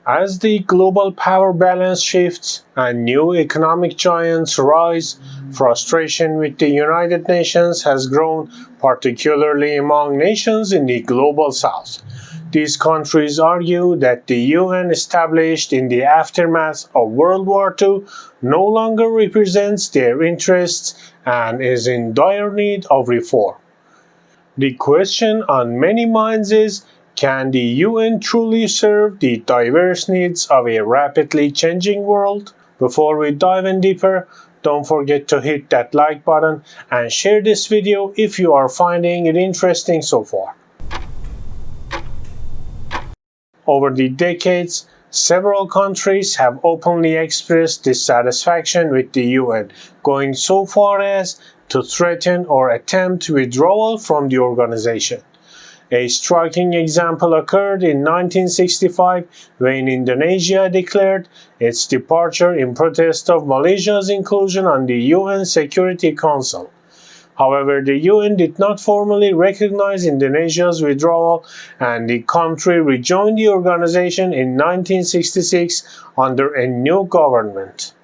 As the global power balance shifts and new economic giants rise, frustration with the United Nations has grown, particularly among nations in the global south. These countries argue that the UN established in the aftermath of World War II no longer represents their interests and is in dire need of reform. The question on many minds is, can the UN truly serve the diverse needs of a rapidly changing world? Before we dive in deeper, don't forget to hit that like button and share this video if you are finding it interesting so far. Over the decades, several countries have openly expressed dissatisfaction with the UN, going so far as to threaten or attempt withdrawal from the organization. A striking example occurred in 1965 when Indonesia declared its departure in protest of Malaysia's inclusion on the UN Security Council. However, the UN did not formally recognize Indonesia's withdrawal, and the country rejoined the organization in 1966 under a new government.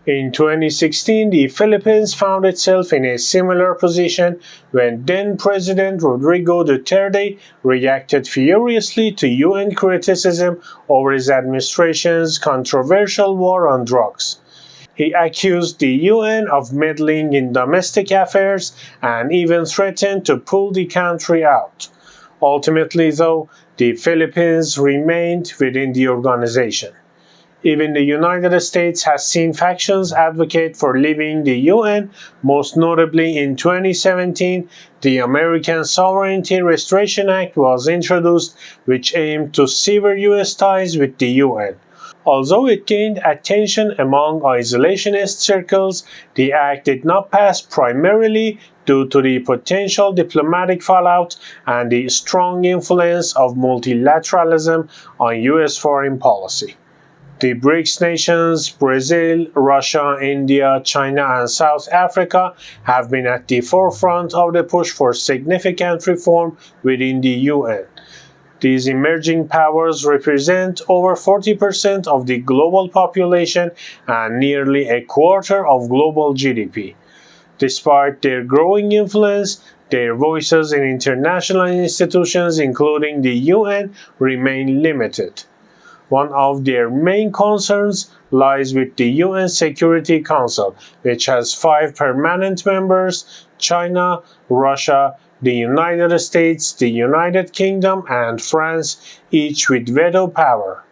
In 2016, the Philippines found itself in a similar position when then-President Rodrigo Duterte reacted furiously to UN criticism over his administration's controversial war on drugs. He accused the UN of meddling in domestic affairs and even threatened to pull the country out. Ultimately, though, the Philippines remained within the organization. Even the United States has seen factions advocate for leaving the UN, most notably in 2017, the American Sovereignty Restoration Act was introduced, which aimed to sever US ties with the UN. Although it gained attention among isolationist circles, the act did not pass primarily due to the potential diplomatic fallout and the strong influence of multilateralism on US foreign policy. The BRICS nations, Brazil, Russia, India, China, and South Africa have been at the forefront of the push for significant reform within the UN. These emerging powers represent over 40% of the global population and nearly a quarter of global GDP. Despite their growing influence, their voices in international institutions, including the UN, remain limited. One of their main concerns lies with the UN Security Council, which has 5 permanent members: China, Russia, the United States, the United Kingdom, and France, each with veto power.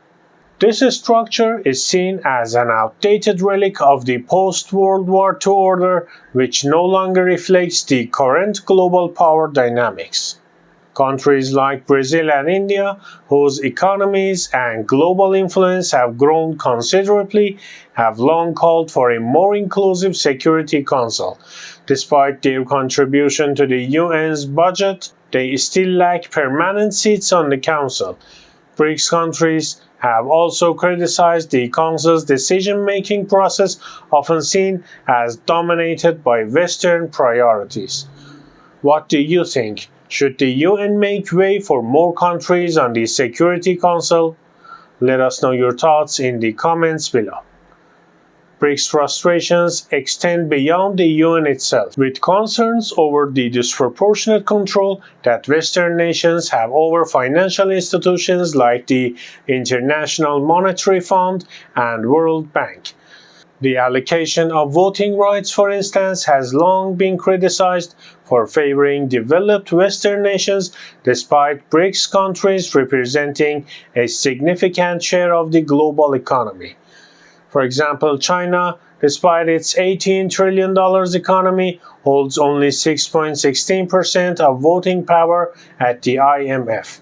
This structure is seen as an outdated relic of the post-World War II order, which no longer reflects the current global power dynamics. Countries like Brazil and India, whose economies and global influence have grown considerably, have long called for a more inclusive Security Council. Despite their contribution to the UN's budget, they still lack permanent seats on the Council. BRICS countries have also criticized the Council's decision-making process, often seen as dominated by Western priorities. What do you think? Should the UN make way for more countries on the Security Council? Let us know your thoughts in the comments below. BRICS frustrations extend beyond the UN itself, with concerns over the disproportionate control that Western nations have over financial institutions like the International Monetary Fund and World Bank. The allocation of voting rights, for instance, has long been criticized for favoring developed Western nations, despite BRICS countries representing a significant share of the global economy. For example, China, despite its $18 trillion economy, holds only 6.16% of voting power at the IMF.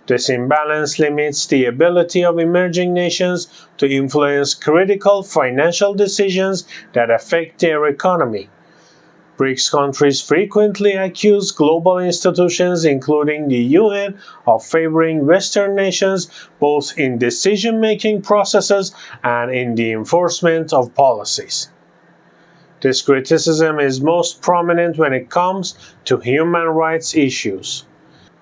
This imbalance limits the ability of emerging nations to influence critical financial decisions that affect their economy. BRICS countries frequently accuse global institutions, including the UN, of favoring Western nations both in decision-making processes and in the enforcement of policies. This criticism is most prominent when it comes to human rights issues.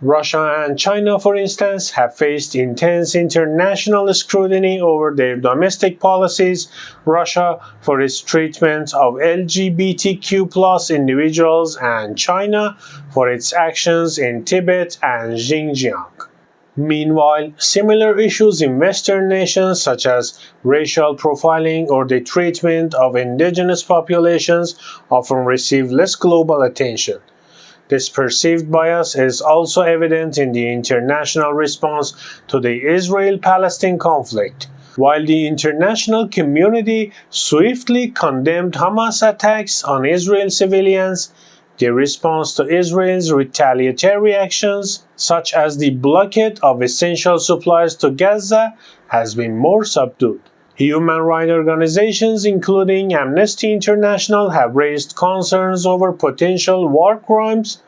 Russia and China, for instance, have faced intense international scrutiny over their domestic policies. Russia for its treatment of LGBTQ+ individuals, and China for its actions in Tibet and Xinjiang. Meanwhile, similar issues in Western nations such as racial profiling or the treatment of indigenous populations often receive less global attention. This perceived bias is also evident in the international response to the Israel-Palestine conflict. While the international community swiftly condemned Hamas attacks on Israeli civilians, the response to Israel's retaliatory actions, such as the blockade of essential supplies to Gaza, has been more subdued. Human rights organizations, including Amnesty International, have raised concerns over potential war crimes,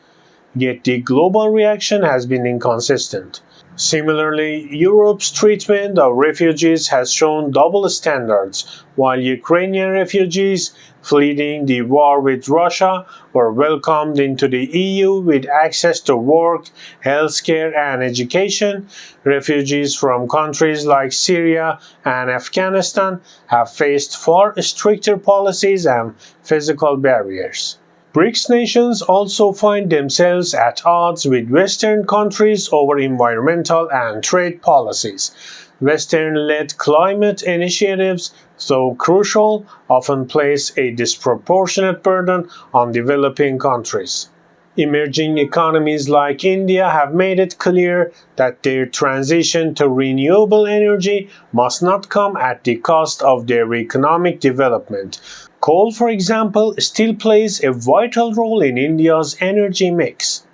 yet the global reaction has been inconsistent. Similarly, Europe's treatment of refugees has shown double standards. While Ukrainian refugees fleeing the war with Russia were welcomed into the EU with access to work, healthcare, and education, refugees from countries like Syria and Afghanistan have faced far stricter policies and physical barriers. BRICS nations also find themselves at odds with Western countries over environmental and trade policies. Western-led climate initiatives, though crucial, often place a disproportionate burden on developing countries. Emerging economies like India have made it clear that their transition to renewable energy must not come at the cost of their economic development. Coal, for example, still plays a vital role in India's energy mix.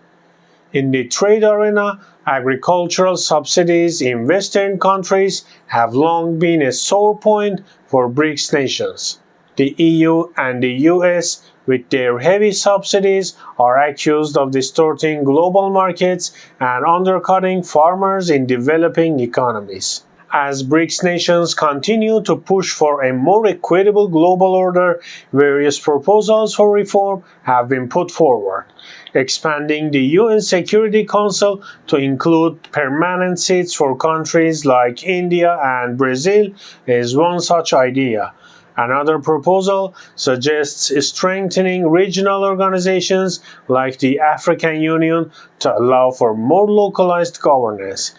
In the trade arena, agricultural subsidies in Western countries have long been a sore point for BRICS nations. The EU and the US, with their heavy subsidies, are accused of distorting global markets and undercutting farmers in developing economies. As BRICS nations continue to push for a more equitable global order, various proposals for reform have been put forward. Expanding the UN Security Council to include permanent seats for countries like India and Brazil is one such idea. Another proposal suggests strengthening regional organizations like the African Union to allow for more localized governance.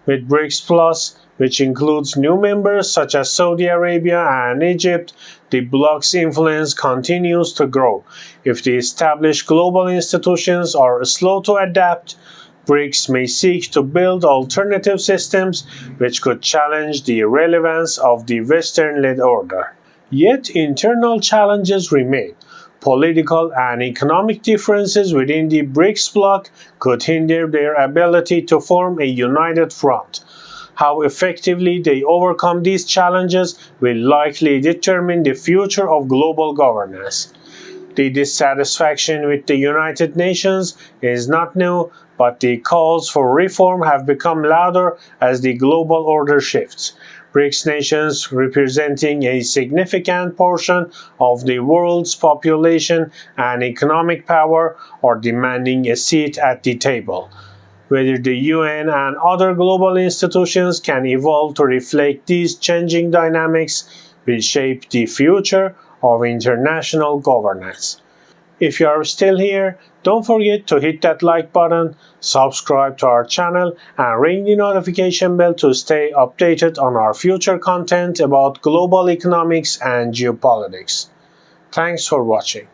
With BRICS Plus, which includes new members such as Saudi Arabia and Egypt, the bloc's influence continues to grow. If the established global institutions are slow to adapt, BRICS may seek to build alternative systems which could challenge the relevance of the Western-led order. Yet internal challenges remain. Political and economic differences within the BRICS bloc could hinder their ability to form a united front. How effectively they overcome these challenges will likely determine the future of global governance. The dissatisfaction with the United Nations is not new, but the calls for reform have become louder as the global order shifts. BRICS nations, representing a significant portion of the world's population and economic power, are demanding a seat at the table. Whether the UN and other global institutions can evolve to reflect these changing dynamics will shape the future of international governance. If you are still here, don't forget to hit that like button, subscribe to our channel, and ring the notification bell to stay updated on our future content about global economics and geopolitics. Thanks for watching.